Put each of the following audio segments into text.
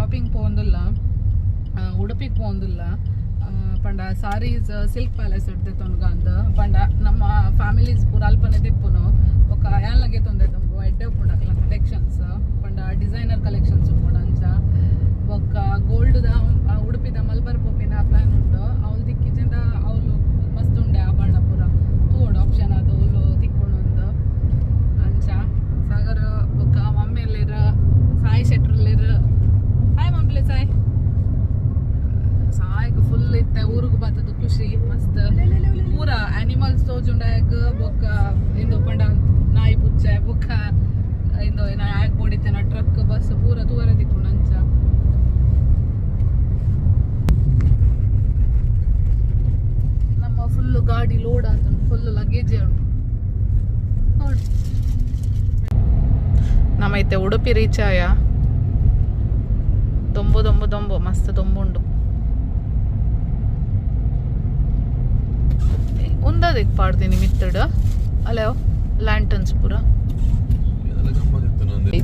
Shopping ಪೋಂದಿಲ್ಲ ಉಡುಪಿಗೆ ಪೋಂದಿಲ್ಲ ಪಂಡ saris silk palace ಇಡ್ತೆ ತೊನ್ಗ ಅಂದ ಪಂಡ ನಮ್ಮ ಫ್ಯಾಮಿಲೀಸ್ ಪೂರ ಅಲ್ಪನೆ ತಿಪ್ಪುನು ఒక ఏళ్ళకే తొందే తంబు ఎడ్డే పుండ కలెక్షన్స్ పండ డిజైనర్ కలెక్షన్స్ పుండ అంచ ఒక గోల్డ్ ದ ಉಡುಪಿದ ಮಲ್ಬರ್ ಪೋಪಿನ ಪ್ಲಾನ್ ಉಂಡು ಅವ್ಲು ದಿಕ್ಕಿಜಿಂದ ಅವ್ಲು ಮಸ್ತ್ ಉಂಡೆ ಆಭರಣ ಪೂರ ತೂಡ್ ಆಪ್ಷನ್ ಅದು ಅವ್ಲು ತಿಕ್ಕೊಂಡು ಅಂಚ ಸಾಗರ್ ಬೊಕ್ಕ ಮಮ್ಮಿಯಲ್ಲಿರ ಸಾಯಿ ಶೆಟ್ರಲ್ಲಿರ ಹಾಯ್ ಮಮ್ಮಿ ಸಾಯಿಗೆ ಫುಲ್ ಇತ್ತೆ ಊರಿಗೆ ಬರ್ತದ ಖುಷಿ ಮಸ್ತ್ ಪೂರ ಆನಿಮಲ್ಸ್ ತೋಜುಂಡಾಗ ಬೊಕ್ಕ ಇಂದು ಪಂಡ ನಾಯಿ ಪುಚ್ಚೆ ಬೊಕ್ಕ ಇಂದು ಆಗ್ ಬೋಡಿತೇನ ಟ್ರಕ್ ಬಸ್ ಪೂರ ತೂರ ತಿಕ್ಕು ನಂಚ ನಮ್ಮ ಫುಲ್ ಗಾಡಿ ಲೋಡ್ ಆತ ಫುಲ್ ಲಗೇಜ್ ನೋಡಿ ನಮ್ಮೈತೆ ಉಡುಪಿ ರೀಚ್ ಆಯ ದೊಂಬು ಮಸ್ತ್ ದೊಂಬುಂಡು ಉಂದದಿಕ್ ಪಾಡ್ತೀನಿ ಮಿತ್ತಡ ಅಲ್ಲ ಲ್ಯಾಂಟನ್ಸ್ ಪೂರ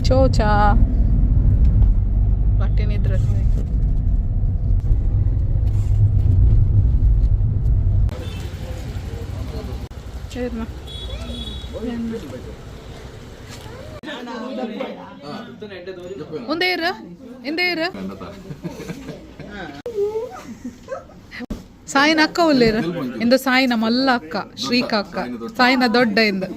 ಚೋಚಾ ಬಟ್ಟೆನಿದ್ರ ಒಂದೇ ಇರ ಹಿಂದೆ ಇರ ಸಾಯಿನ ಅಕ್ಕ ಉಳ್ಳೇರು ಇಂದು ಸಾಯಿನ ಮಲ್ಲ ಅಕ್ಕ ಶ್ರೀಕ ಅಕ್ಕ ಸಾಯಿನ ದೊಡ್ಡ ಇಂದು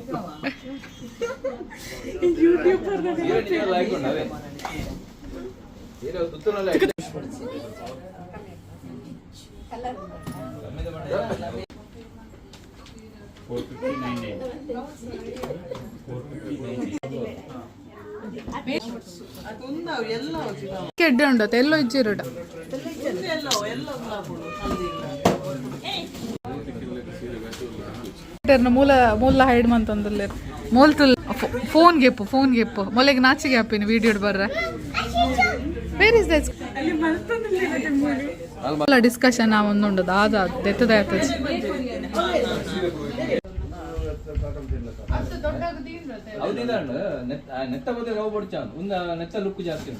ಕೆಡ್ಡೆ ಉಂಡತ ಎಲ್ಲೋ ಇಜ್ಜಿರುಡ ಮೂಲ ಮೂಲ ಹೈಡ್ ಮಂತಂದಲ್ಲ ಮೂಲ್ತಲ್ ಫೋನ್ ಗೆಪ್ಪು ಮೊಲೆಗೆ ನಾಚಿಗೆ ಹಾಪಿನಿ ವಿಡಿಯೋ ಬರ್ರೆ ವೇರ್ ಇಸ್ ದಿಸ್ ಡಿಸ್ಕಷನ್ ಒಂದುಂಡು ಆದ ದೆತ್ತದ ನೆತ್ತ ಬದ ರವ ಬಡ್ಚಾನ್ ಉಂದ ನೆತ್ತ ಲುಕ್ ಜಾಸ್ತಿ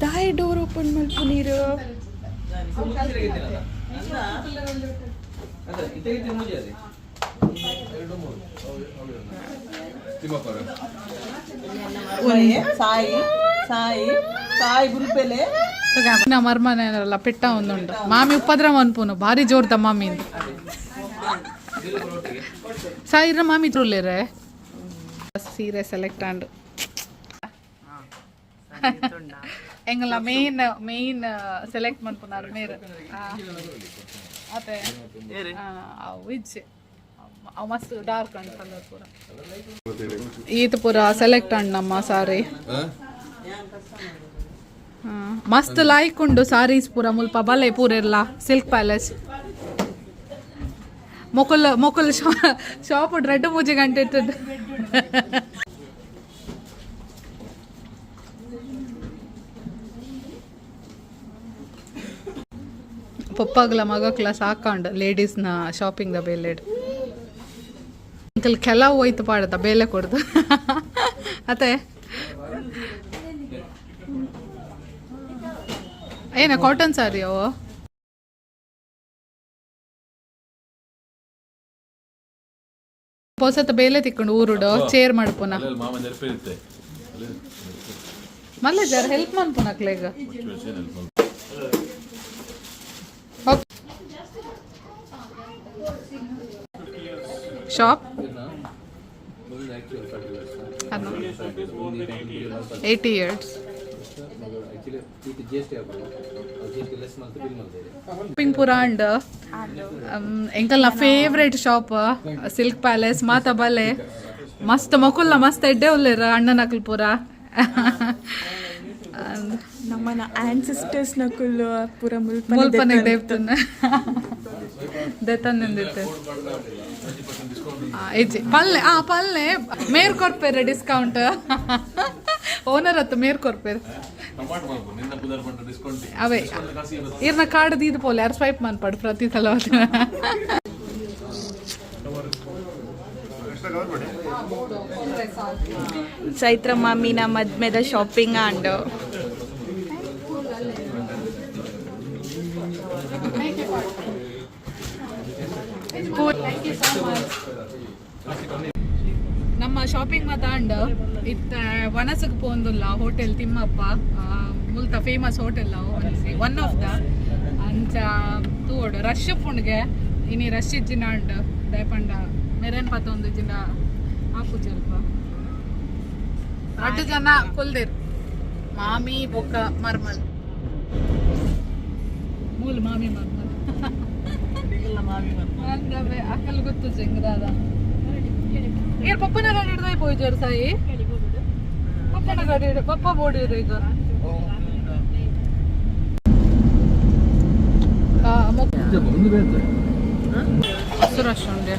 ದಾಯಿ ಡೋರ್ ಓಪನ್ ಮಾಡ್ಕೊ ನೀರು ಮರ್ಮನೆಲ್ಲ ಪೆಟ್ಟ ಒಂದುಂಡು ಮಾಮಿ ಉಪದ್ರವ ಅನ್ಪುನು ಭಾರಿ ಜೋರ್ದ ಮಾಮಿ ಸಾಯಿರ ಮಾಮಿ ತುರ್ಲೇರೆ ಸೀರೆ ಸೆಲೆಕ್ಟ್ ಆಂಡು ಎಂಗಲ ಮೇನ್ ಸೆಲೆಕ್ಟ್ ಮನ್ಪುನಾರು ಮೇರ್ ಅದೇ ವಿಜ್ ಮಸ್ತ್ ಡಾರ್ಕ್ ಅಂಡ್ ಕಲರ್ ಪೂರ ಈತ ಪೂರ ಸೆಲೆಕ್ಟ್ ಅಂಡ್ ನಮ್ಮ ಸಾರಿ ಮಸ್ತ್ ಲೈಕ್ ಉಂಡು ಸಾರೀಸ್ ಪೂರ ಮುಲ್ಪ ಬಲೆ ಪೂರ ಇರ್ಲ ಸಿಲ್ಕ್ ಪ್ಯಾಲೇಸ್ ಮೊಕುಲ್ ಶಾಪ್ 2-3 ಗಂಟೆ ಇರ್ತದೆ ಪಪ್ಪಾಗ್ಲ ಮಗಕ್ಲ ಸಾಕಾಂಡು ಲೇಡೀಸ್ನ ಶಾಪಿಂಗ್ದ ಬೇಲೆಡ್ ಅಂಕಲ್ ಕೆಲವು ಹೋಯ್ತು ಪಾಡದ ಬೇಲೆ ಕೊಡ್ದು ಅತ್ತೆ ಏನ ಕಾಟನ್ ಸಾರಿ ಅವು ಹೊಸತ ಬೇಲೆ ತಿಕ್ಕೊಂಡು ಊರುಡು ಚೇರ್ ಮಾಡ್ಪುನ ಮಲ್ಲ ಜರ ಹೆಲ್ಪ್ ಮಾಡ್ಪುನಕ್ಲೇಗ ಶಾಪ್ 80 years ಪಿಂಪುರ ಅಂಡ್ ಎಂಕಲ್ನ ಫೇವ್ರೇಟ್ ಶಾಪ್ ಸಿಲ್ಕ್ ಪ್ಯಾಲೇಸ್ ಮಾತ ಬಲೆ ಮಸ್ತ್ ಮೊಕುಲ್ಲ ಮಸ್ತ್ ಎಡ್ಡೆ ಉಲ್ಲೇರ ಅಣ್ಣನಕಲ್ ಪೂರ ನಮ್ಮನ ಆನ್ಸಿಸ್ಟರ್ಸ್ ನಕುಲು ಪೂರ ಮುಲ್ಪನೆ ದೇವ್ತನ ದೆತಂದಿತ್ತೆ ಪಲ್ಲೆ ಪಲ್ಲೆ ಮೇರ್ ಕೊರ್ಪೇರೆ ಡಿಸ್ಕೌಂಟ್ ಓನರ್ ಹತ್ತು ಮೇರ್ ಕೊರ್ಪೇರು ಅವೇ ಇರ್ನ ಕಾರ್ಡ್ ಇದು ಪೋಲೆ ಯಾರು ಸ್ವೈಪ್ ಮಾಡ್ಪಾಡು ಪ್ರತಿ ಸಲ ಚೈತ್ರ ಮಾಮಿನ ಮದ್ಮೆದ ಶಾಪಿಂಗ್ ಆಂಡ್ ನಮ್ಮ ಶಾಪಿಂಗ್ ಮಾತಾಂಡ್ ಇತ್ತ ವನಸಕ್ಕೆ ಪೋಂದುಲ್ಲ ಹೋಟೆಲ್ ತಿಮ್ಮಪ್ಪ ಮುಲ್ತ famous hotel one of the ಅಂಚ ತೂಡು ರಶ್ ಪುಣ್ಗೆ ಇನಿ ರಶ್ ಇಜ್ಜಿನ ಅಂಡ್ ದಯಪಂಡ ಮೆರೇನ್ ಪತ್ತ ಒಂದು ಜಿನ ಹಾಕು ಸ್ವಲ್ಪ ಅಡ್ಡು ಜನ ಕುಲ್ದಿರ್ ಮಾಮಿ ಬೊಕ್ಕ ಮರ್ಮಲ್ ಮೂಲ ಮಾಮಿ ಮರ್ಮಲ್ ಅಂದವೆ ಅಕ್ಕಲ್ ಗೊತ್ತು ಜಂಗದಾದ ಏರ್ ಪಪ್ಪನ ಗಾಡಿ ಹಿಡ್ದು ಹೋಯ್ತು ಸಾಯಿ ಪಪ್ಪನ ಗಾಡಿ ಪಪ್ಪ ಬೋಡಿರು ಈಗ ಹಸಿರು ಅಷ್ಟೊಂಡೆ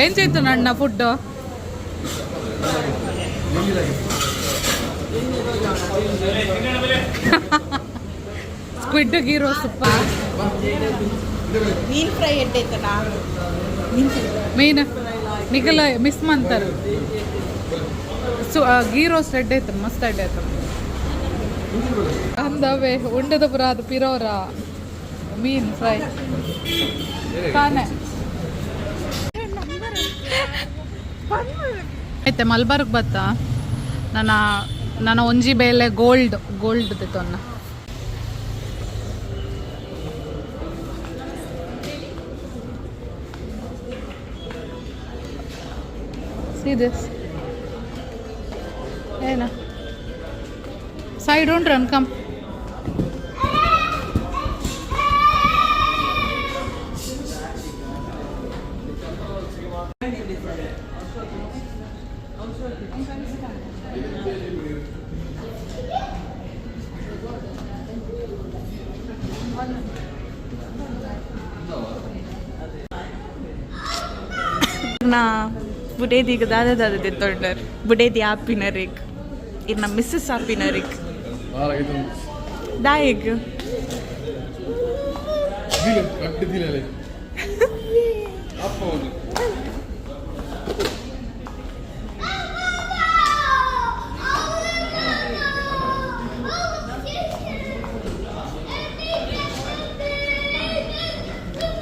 ఏం చేస్తున్నాడు నా ఫుడ్ ಸ್ಕ್ವಿಡ್ ಗೀರೋ ಸೂಪ ಮೀನ್ ಫ್ರೈ ಎಡ್ಡೈತಲ್ಲ ಮೀನ್ ನಿಗಲ ಮಿಸ್ ಮಾಡ್ತಾರೆ ಗೀ ರೋಸ್ಟ್ ರೆಡ್ ಐತೆ ಮಸ್ತ್ ಅಡ್ಡ ಐತೆ ಅಂದವೆ ಉಂಡದ ಪುರ ಅದು ಪಿರೋರ ಮೀನ್ ಫ್ರೈ ತಾನೆ ಐತೆ ಮಲ್ಬರ್ಗ್ ಬತ್ತ ನನ್ನ ಒಂಜಿ ಬೇಲೆ gold ದಿತ್ತೊನ್ನ See this. Hey, side don't run, come. ನಾ ಬುಡೇದಿಗೆ ದಾದ ತೊಂಡರ್ ಬುಡೇದಿ ಆಪಿನರಿಗ್ ಇನ್ನ ಮಿಸ್ಸಸ್ ಆಪಿನರಿಗ್ ದಾಯಿಗ್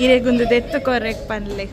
ಇರೆಗುಂದು ದೆತ್ತು ಕೊರೆಕ್ ಪನ್ಲೆ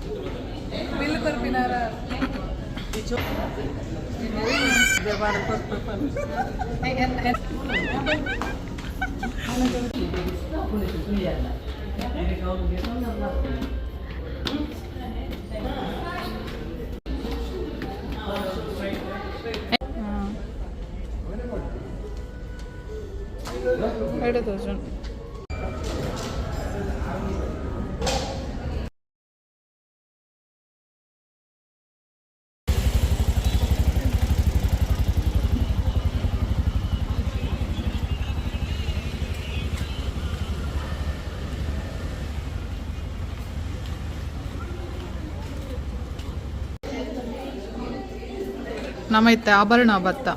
ನಮೈತೆ ಆಭರಣ ಭತ್ತ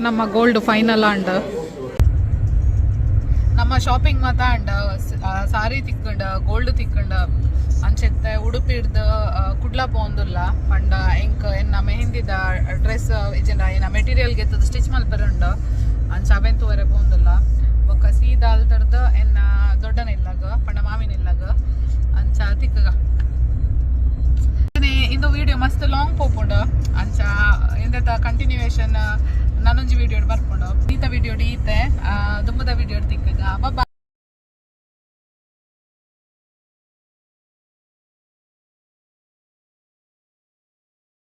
ನಮ್ಮ ಗೋಲ್ಡ್ ಫೈನಲ್ ಅಂಡ್ ನಮ್ಮ ಶಾಪಿಂಗ್ ಮಾತ ಅಂಡ್ ಸಾರಿ ತಿಕ್ಕಂಡ ಗೋಲ್ಡ್ ತಿಕ್ಕಂಡ ಅಂಚೆತ್ತೆ ಉಡುಪಿಡ್ದ ಕುಡ್ಲ ಪೋಂದುಲ್ಲ ಪಂಡ ಎಂಕ್ ಎನ್ನ ಮೆಹಂದಿದ ಡ್ರೆಸ್ ಇಜೆಂಡ ಏನ ಮೆಟೀರಿಯಲ್ ಗೆತ್ತದ ಸ್ಟಿಚ್ ಮಲ್ಪೆರುಂಡು ಅಂಚ ಅವೆಂತುವರೆ ಪೋಂದುಲ್ಲ ಬೊಕ್ಕ ಸೀದಾ ಅಲ್ತರ್ದ ಎನ್ನ ದೊಡ್ಡನ ಇಲ್ಲಾಗ ಪಂಡ ಮಾವಿನ ಇಲ್ಲಾಗ ಅಂಚ ತಿಕ್ಕಗ ಇಂದು ವಿಡಿಯೋ ಮಸ್ತ್ ಲಾಂಗ್ ಪೋಪುಂಡು ಅಂಚ ಎಂದೆತ ಕಂಟಿನ್ಯೂಯೇಷನ್ ನಾನೊಂಜಿ ವಿಡಿಯೋ ಬರ್ಪುಂಡು ಈತ ವಿಡಿಯೋ ಈತೆ ದುಂಬದ ವಿಡಿಯೋ ತಿಕ್ಕಗ ಬಾಯ್.